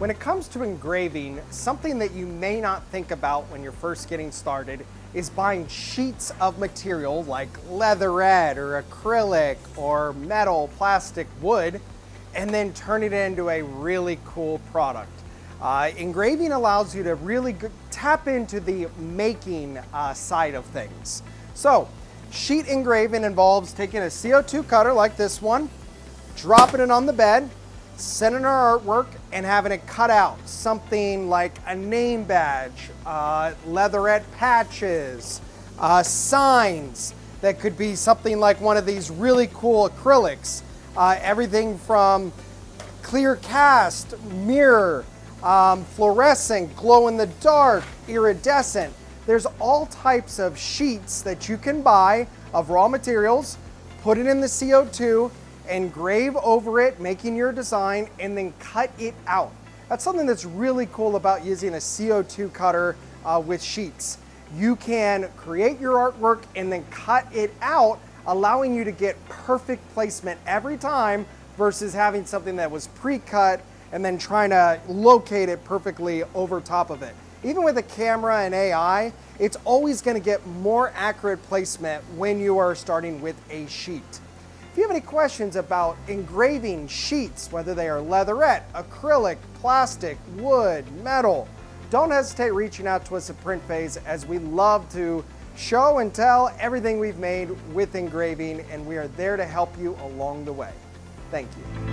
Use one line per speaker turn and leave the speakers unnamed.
When it comes to engraving, something that you may not think about when you're first getting started is buying sheets of material like leatherette or acrylic or metal, plastic, wood, and then turn it into a really cool product. Engraving allows you to really tap into the making side of things. So, sheet engraving involves taking a CO2 cutter like this one, dropping it on the bed, sending our artwork, and having it cut out. Something like a name badge, leatherette patches, signs that could be something like one of these really cool acrylics. Everything from clear cast, mirror, fluorescent, glow in the dark, iridescent. There's all types of sheets that you can buy of raw materials, put it in the CO2, engrave over it, making your design, and then cut it out. That's something that's really cool about using a CO2 cutter with sheets. You can create your artwork and then cut it out, allowing you to get perfect placement every time versus having something that was pre-cut and then trying to locate it perfectly over top of it. Even with a camera and AI, it's always going to get more accurate placement when you are starting with a sheet. If you have any questions about engraving sheets, whether they are leatherette, acrylic, plastic, wood, metal, don't hesitate reaching out to us at Print Phase, as we love to show and tell everything we've made with engraving, and we are there to help you along the way. Thank you.